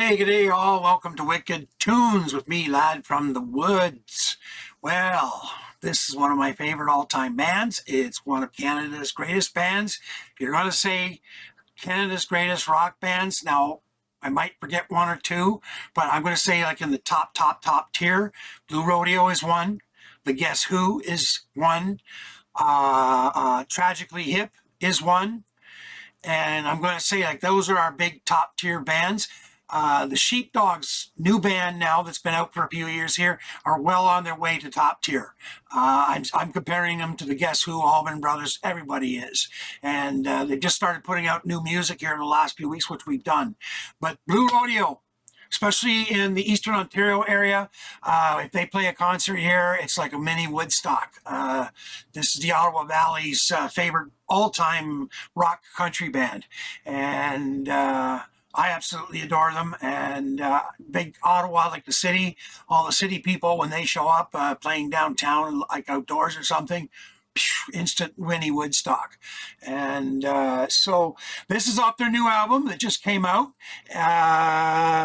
G'day, all. Welcome to Wicked Tunes with me, lad from the woods. Well, this is one of my favorite all-time bands. It's one of Canada's greatest bands. If you're going to say Canada's greatest rock bands, now I might forget one or two, but I'm going to say like in the top tier. Blue Rodeo is one. The Guess Who is one. Tragically Hip is one. And I'm going to say like those are our big top tier bands. The Sheepdogs, new band now that's been out for a few years here, are well on their way to top tier. I'm comparing them to the Guess Who, Allman Brothers, everybody is. And they just started putting out new music here in the last few weeks, which we've done. But Blue Rodeo, especially in the Eastern Ontario area, if they play a concert here, it's like a mini Woodstock. This is the Ottawa Valley's favorite all-time rock country band. And I absolutely adore them. And big Ottawa, like the city, all the city people, when they show up playing downtown, like outdoors or something, instant Winnie Woodstock. And so this is off their new album that just came out.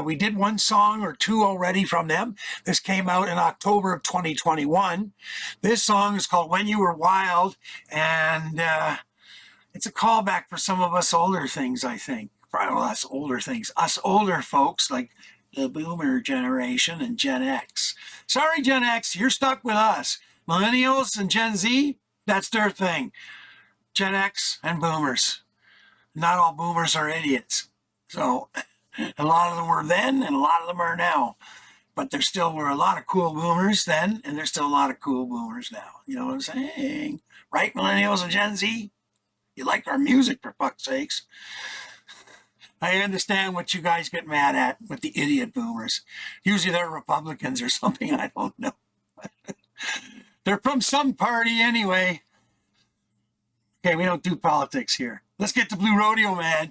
We did one song or two already from them. This came out in October of 2021. This song is called When You Were Wild, and it's a callback for some of us older things, I think. Well, us older things. Us older folks like the boomer generation and Gen X. Sorry, Gen X, you're stuck with us. Millennials and Gen Z, that's their thing. Gen X and boomers. Not all boomers are idiots. So a lot of them were then and a lot of them are now. But there still were a lot of cool boomers then, and there's still a lot of cool boomers now. You know what I'm saying? Right, millennials and Gen Z? You like our music, for fuck's sakes. I understand what you guys get mad at with the idiot boomers. Usually they're Republicans or something, I don't know. They're from some party anyway. Okay, we don't do politics here. Let's get to Blue Rodeo, man.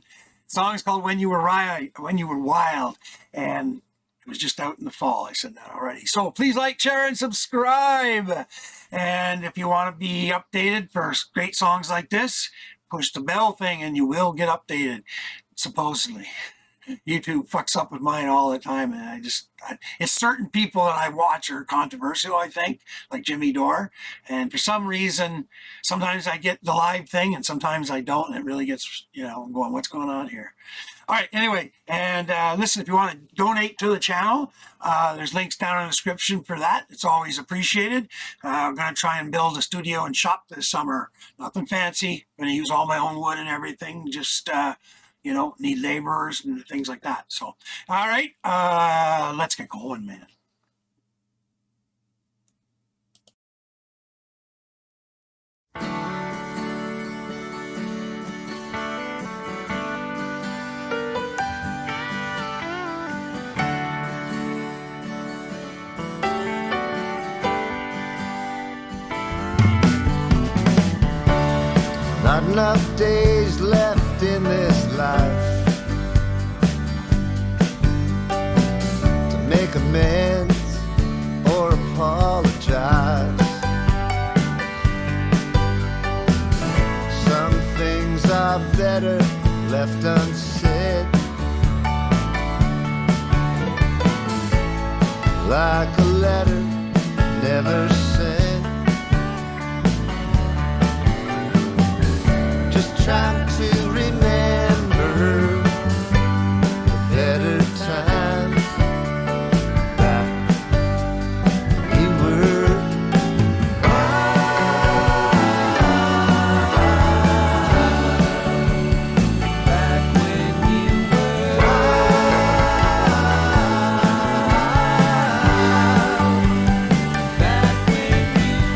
The song's called When You Were Wild, and it was just out in the fall. I said that already. So please like, share, and subscribe. And if you want to be updated for great songs like this, push the bell thing and you will get updated. Supposedly. YouTube fucks up with mine all the time, and it's certain people that I watch are controversial, I think, like Jimmy Dore, and for some reason sometimes I get the live thing and sometimes I don't, and it really gets, I'm going, what's going on here? All right, anyway, and listen, if you want to donate to the channel, there's links down in the description for that. It's always appreciated. I'm going to try and build a studio and shop this summer. Nothing fancy. I'm going to use all my own wood and everything, just need laborers and things like that. So, all right, let's get going, man. Not enough days left in this life to make amends or apologize. Some things are better left unsaid, like a letter never sent. Trying to remember the better times back when you were back when you were back when you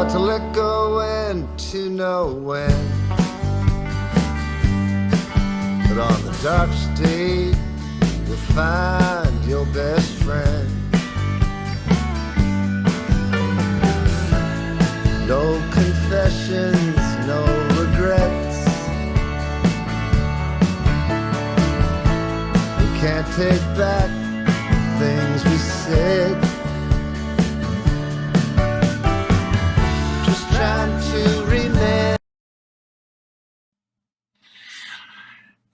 hard to let go and to know when. But on the darkest day, you'll find your best friend. No confessions, no regrets. We can't take back things we said. Just trying to remember.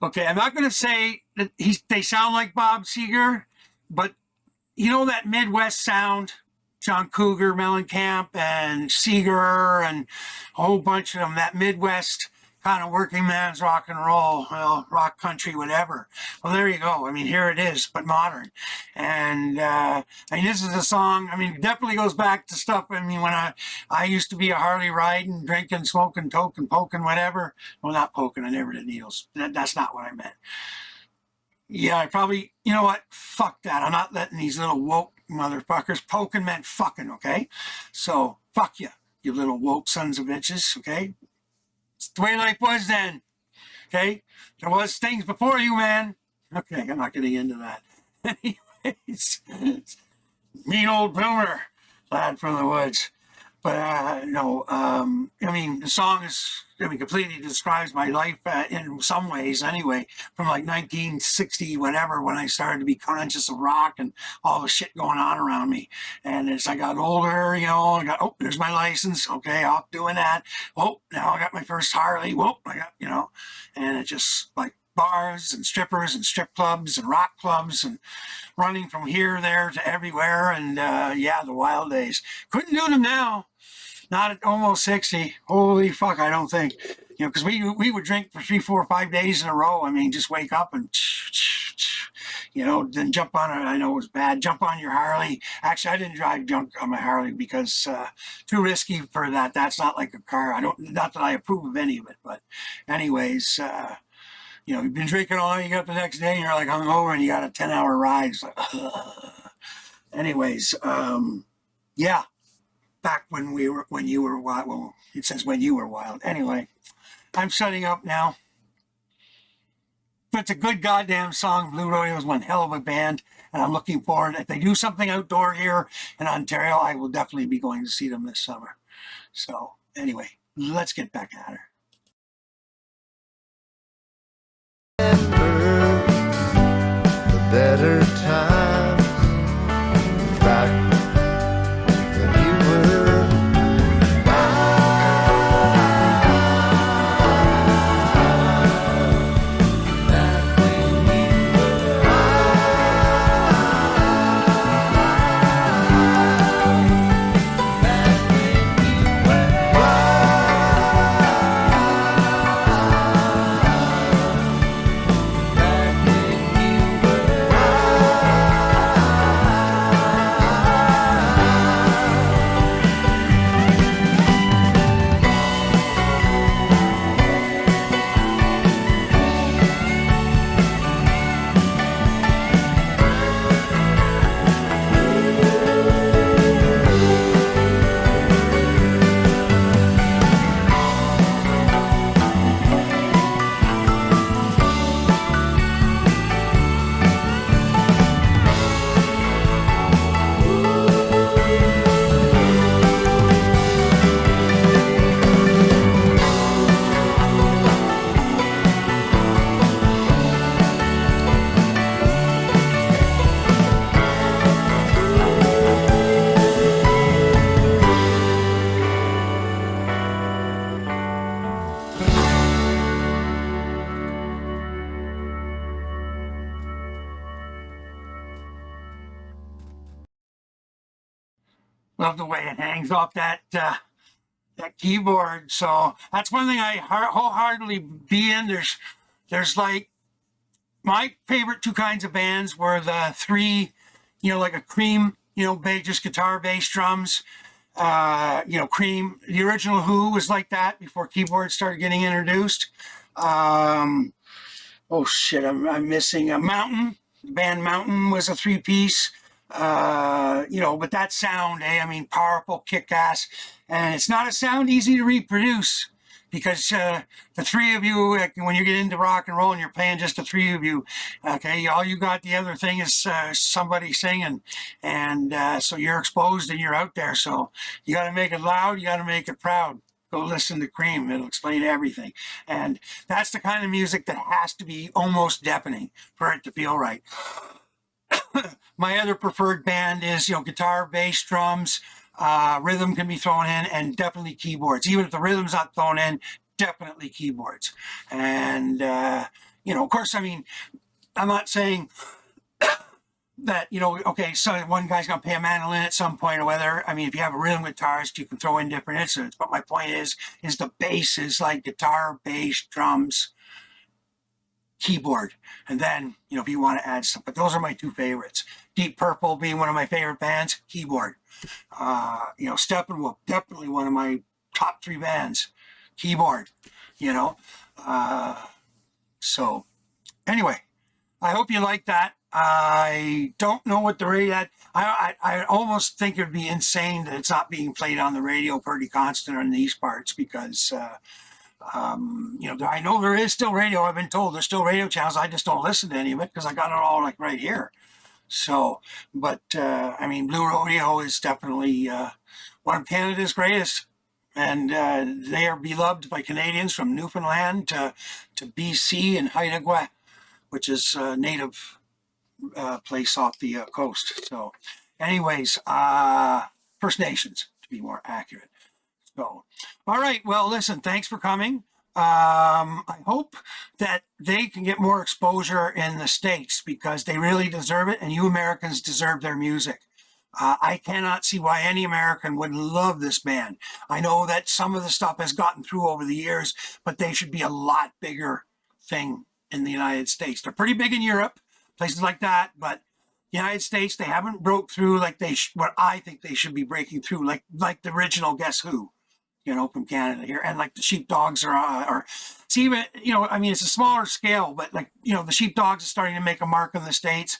Okay, I'm not going to say that they sound like Bob Seger, but you know that Midwest sound, John Cougar, Mellencamp, and Seeger, and a whole bunch of them, that Midwest kind of working man's rock and roll, well, rock country, whatever. Well, there you go. I mean, here it is, but modern. And I mean, this is a song, I mean, it definitely goes back to stuff. I mean, when I used to be a Harley riding, drinking, smoking, toking, poking, whatever. Well, not poking, I never did needles. That's not what I meant. Yeah, I probably, you know what? Fuck that. I'm not letting these little woke motherfuckers. Poking meant fucking, okay? So, fuck you, you little woke sons of bitches, okay? It's the way life was then, okay? There was things before you, man. Okay, I'm not getting into that. Anyways, mean old boomer, lad from the woods. But no, I mean, the song completely describes my life in some ways anyway, from like 1960, whatever, when I started to be conscious of rock and all the shit going on around me. And as I got older, you know, I got, oh, there's my license. Okay, off doing that. Oh, now I got my first Harley. Whoa, I got, you know, and it just like bars and strippers and strip clubs and rock clubs and running from here, there to everywhere. And yeah, the wild days. Couldn't do them now. Not at almost 60. Holy fuck, I don't think. You know, because we would drink for 3, 4, 5 days in a row. I mean, just wake up and, you know, then jump on it. I know it was bad. Jump on your Harley. Actually, I didn't drive junk on my Harley because too risky for that. That's not like a car. Not that I approve of any of it. But anyways, you know, you've been drinking all night, you get up the next day and you're like hungover and you got a 10-hour ride. It's like, anyways, yeah. Back when you were wild. Well, it says when you were wild. Anyway, I'm shutting up now. But it's a good goddamn song. Blue Rodeo is one hell of a band, and I'm looking forward. If they do something outdoor here in Ontario, I will definitely be going to see them this summer. So anyway, let's get back at her. The better times back when you were Love the way it hangs off that keyboard. So that's one thing I wholeheartedly be in. There's like my favorite two kinds of bands were the three, you know, like a Cream, you know, just guitar, bass, drums. You know, Cream. The original Who was like that before keyboards started getting introduced. Oh shit, I'm missing a Mountain. The band Mountain was a 3-piece. You know, but that sound, I mean, powerful, kick-ass, and it's not a sound easy to reproduce. because the three of you, when you get into rock and roll and you're playing just the three of you, okay, all you got the other thing is somebody singing, and so you're exposed and you're out there. So you got to make it loud, you got to make it proud. Go listen to Cream, it'll explain everything. And that's the kind of music that has to be almost deafening for it to feel right. My other preferred band is, guitar, bass, drums, rhythm can be thrown in, and definitely keyboards. Even if the rhythm's not thrown in, definitely keyboards. And, of course, I mean, I'm not saying that, okay, so one guy's going to play a mandolin at some point or whether, I mean, if you have a rhythm guitarist, you can throw in different instruments. But my point is the bass is like guitar, bass, drums, keyboard, and then if you want to add stuff, but those are my two favorites. Deep Purple being one of my favorite bands, keyboard. Steppenwolf, definitely one of my top three bands, keyboard. So anyway, I hope you like that. I don't know what the radio. I almost think it'd be insane that it's not being played on the radio pretty constant on these parts because. I know there is still radio. I've been told there's still radio channels. I just don't listen to any of it because I got it all like right here. So, but Blue Rodeo is definitely one of Canada's greatest, and they are beloved by Canadians from Newfoundland to BC and Haida, which is a native place off the coast. So, anyways, First Nations to be more accurate. So, all right. Well, listen, thanks for coming. I hope that they can get more exposure in the States because they really deserve it. And you Americans deserve their music. I cannot see why any American would love this band. I know that some of the stuff has gotten through over the years, but they should be a lot bigger thing in the United States. They're pretty big in Europe, places like that, but United States, they haven't broke through like what I think they should be breaking through, like the original Guess Who. From Canada here, and like the Sheepdogs are see, even it's a smaller scale, but the Sheepdogs is starting to make a mark in the States.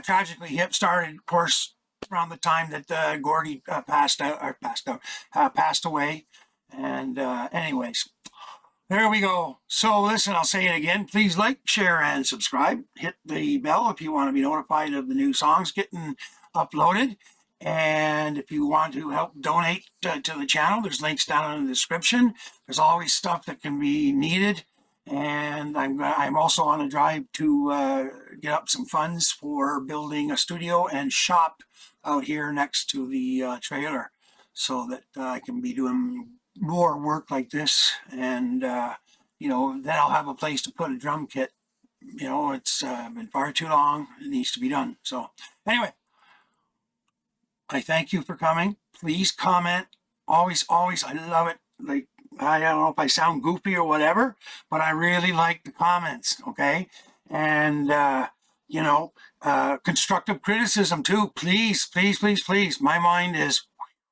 Tragically Hip started, of course, around the time that Gordy passed away. And anyways, there we go. So listen, I'll say it again. Please like, share, and subscribe. Hit the bell if you want to be notified of the new songs getting uploaded. And if you want to help donate to the channel, there's links down in the description. There's always stuff that can be needed. And I'm also on a drive to get up some funds for building a studio and shop out here next to the trailer so that I can be doing more work like this. And, then I'll have a place to put a drum kit. It's been far too long. It needs to be done. So anyway. I thank you for coming. Please comment. Always, I love it. Like, I don't know if I sound goofy or whatever, but I really like the comments, okay? And, constructive criticism too. Please, please, please, please. My mind is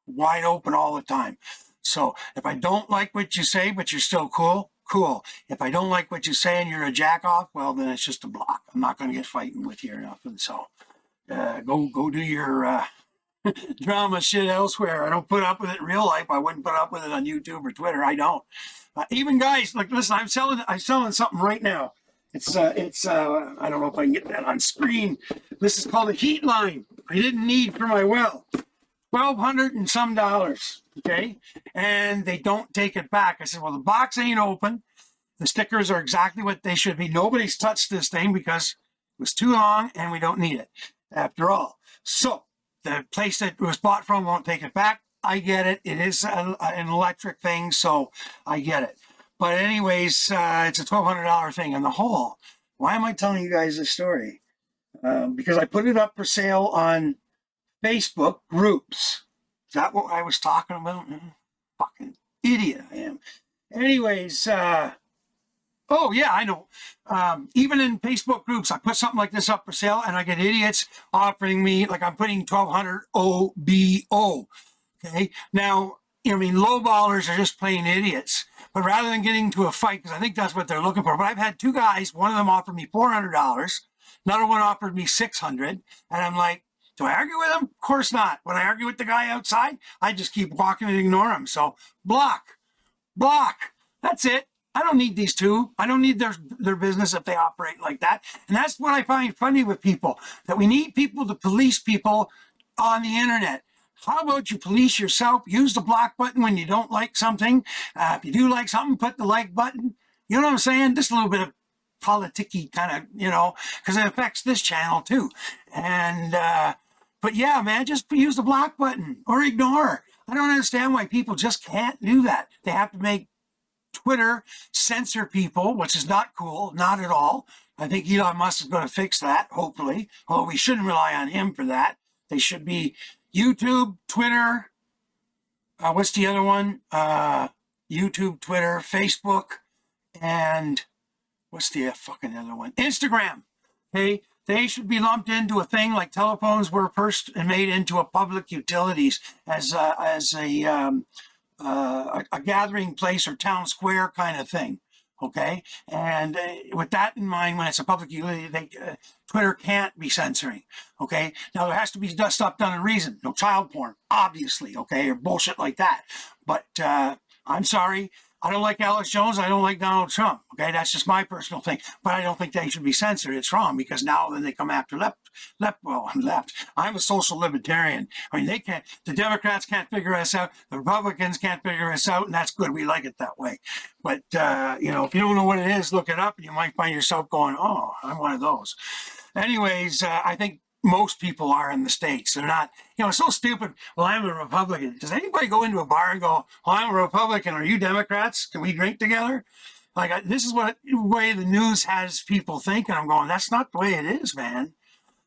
wide open all the time. So if I don't like what you say, but you're still cool, cool. If I don't like what you say and you're a jack off, well, then it's just a block. I'm not going to get fighting with you or nothing. So go do your... drama shit elsewhere. I don't put up with it in real life. I wouldn't put up with it on YouTube or Twitter. I don't. Even guys, like, listen, I'm selling something right now. It's I don't know if I can get that on screen. This is called a heat line. I didn't need for my well. $1,200 and some dollars. Okay. And they don't take it back. I said, well, the box ain't open. The stickers are exactly what they should be. Nobody's touched this thing because it was too long and we don't need it after all. So, the place that it was bought from won't take it back. I get it. It is an electric thing, so I get it. But anyways, it's a $1,200 thing. And the whole, why am I telling you guys this story? Because I put it up for sale on Facebook groups. Is that what I was talking about? Fucking idiot I am. Anyways, oh, yeah, I know. Even in Facebook groups, I put something like this up for sale, and I get idiots offering me, like I'm putting 1,200 OBO. Okay? Now, low ballers are just plain idiots. But rather than getting into a fight, because I think that's what they're looking for, but I've had two guys, one of them offered me $400, another one offered me $600, and I'm like, do I argue with him? Of course not. Would I argue with the guy outside? I just keep walking and ignore him. So, block. That's it. I don't need these two. I don't need their business if they operate like that. And that's what I find funny with people, that we need people to police people on the internet. How about you police yourself? Use the block button when you don't like something. If you do like something, put the like button. You know what I'm saying? Just a little bit of politicky kind of, because it affects this channel too. And, but yeah, man, just use the block button or ignore. I don't understand why people just can't do that. They have to make Twitter censor people, which is not cool, not at all. I think Elon Musk is going to fix that, hopefully. Although we shouldn't rely on him for that. They should be YouTube, Twitter. What's the other one? YouTube, Twitter, Facebook, and what's the fucking other one? Instagram. Okay, they should be lumped into a thing like telephones were first made into a public utilities as a gathering place or town square kind of thing. Okay, and with that in mind, when it's a public utility, Twitter can't be censoring. Okay, now there has to be stuff done in reason. No child porn, obviously. Okay, or bullshit like that. But I'm sorry, I don't like Alex Jones. I don't like Donald Trump. Okay, that's just my personal thing. But I don't think they should be censored. It's wrong because now then they come after left. I'm a social libertarian. I mean, they can't. The Democrats can't figure us out. The Republicans can't figure us out, and that's good. We like it that way. But if you don't know what it is, look it up, and you might find yourself going, "Oh, I'm one of those." Anyways, I think most people are in the States. They're not, it's so stupid. Well, I'm a Republican. Does anybody go into a bar and go, well, I'm a Republican. Are you Democrats? Can we drink together? Like, this is what way the news has people thinking. I'm going, that's not the way it is, man.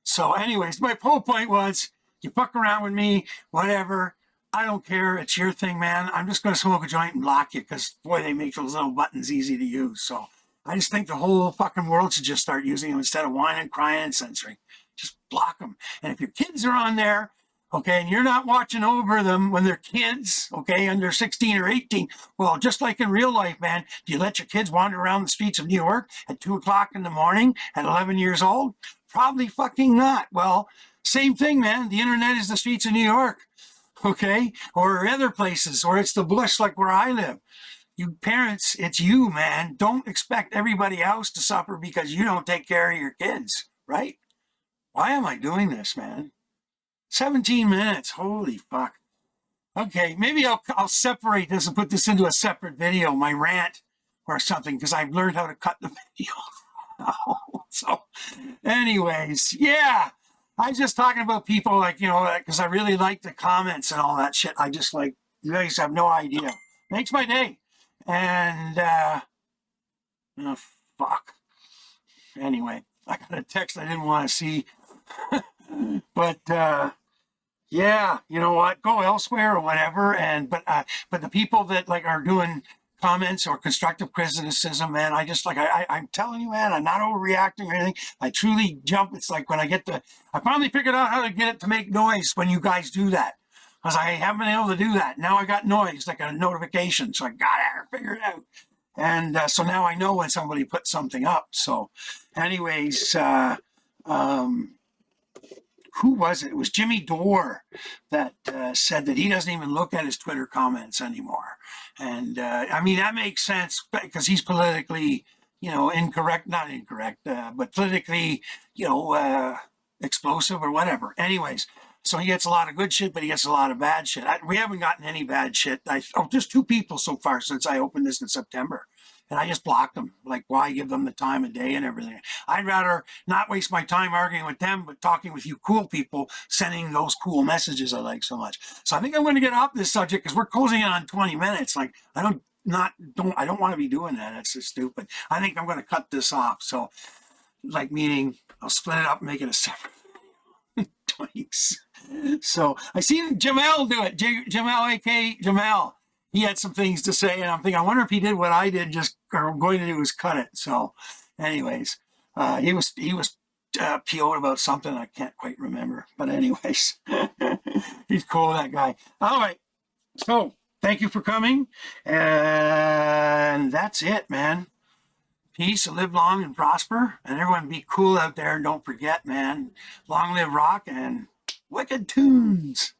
So anyways, my whole point was, you fuck around with me, whatever. I don't care. It's your thing, man. I'm just going to smoke a joint and block you because, boy, they make those little buttons easy to use. So I just think the whole fucking world should just start using them instead of whining, crying, and censoring. Just block them. And if your kids are on there, okay, and you're not watching over them when they're kids, okay, under 16 or 18, well, just like in real life, man, do you let your kids wander around the streets of New York at 2 o'clock in the morning at 11 years old? Probably fucking not. Well, same thing, man. The internet is the streets of New York, okay, or other places, or it's the bush like where I live. You parents, it's you, man. Don't expect everybody else to suffer because you don't take care of your kids, right? Why am I doing this, man? 17 minutes. Holy fuck. Okay, maybe I'll separate this and put this into a separate video, my rant or something, because I've learned how to cut the video. So, anyways, yeah. I was just talking about people because I really like the comments and all that shit. I just like, you guys have no idea. Makes my day. And, oh, fuck. Anyway, I got a text I didn't want to see. But yeah, you know what? Go elsewhere or whatever. And but the people that are doing comments or constructive criticism, man, I'm telling you, man, I'm not overreacting or anything. I truly jump. It's like when I finally figured out how to get it to make noise when you guys do that. Because I haven't been able to do that. Now I got noise, like a notification. So I got to figure it out. And so now I know when somebody puts something up. So anyways, who was it? It was Jimmy Dore that said that he doesn't even look at his Twitter comments anymore. And I mean, that makes sense because he's politically, incorrect, not incorrect, but politically, explosive or whatever. Anyways, so he gets a lot of good shit, but he gets a lot of bad shit. We haven't gotten any bad shit. Just 2 people so far since I opened this in September. And I just blocked them. Like, why give them the time of day and everything? I'd rather not waste my time arguing with them, but talking with you cool people, sending those cool messages I like so much. So I think I'm going to get off this subject because we're closing in on 20 minutes. Like, I don't want to be doing that. That's just stupid. I think I'm going to cut this off. So, meaning I'll split it up and make it a separate twice. So I seen Jamal do it. Jamal, aka Jamal. He had some things to say, and I'm thinking, I wonder if he did what I did. I'm going to do is cut it. So, anyways, he was PO'd about something I can't quite remember. But anyways, he's cool, that guy. All right. So thank you for coming, and that's it, man. Peace, live long and prosper, and everyone be cool out there. And don't forget, man, long live rock and wicked tunes.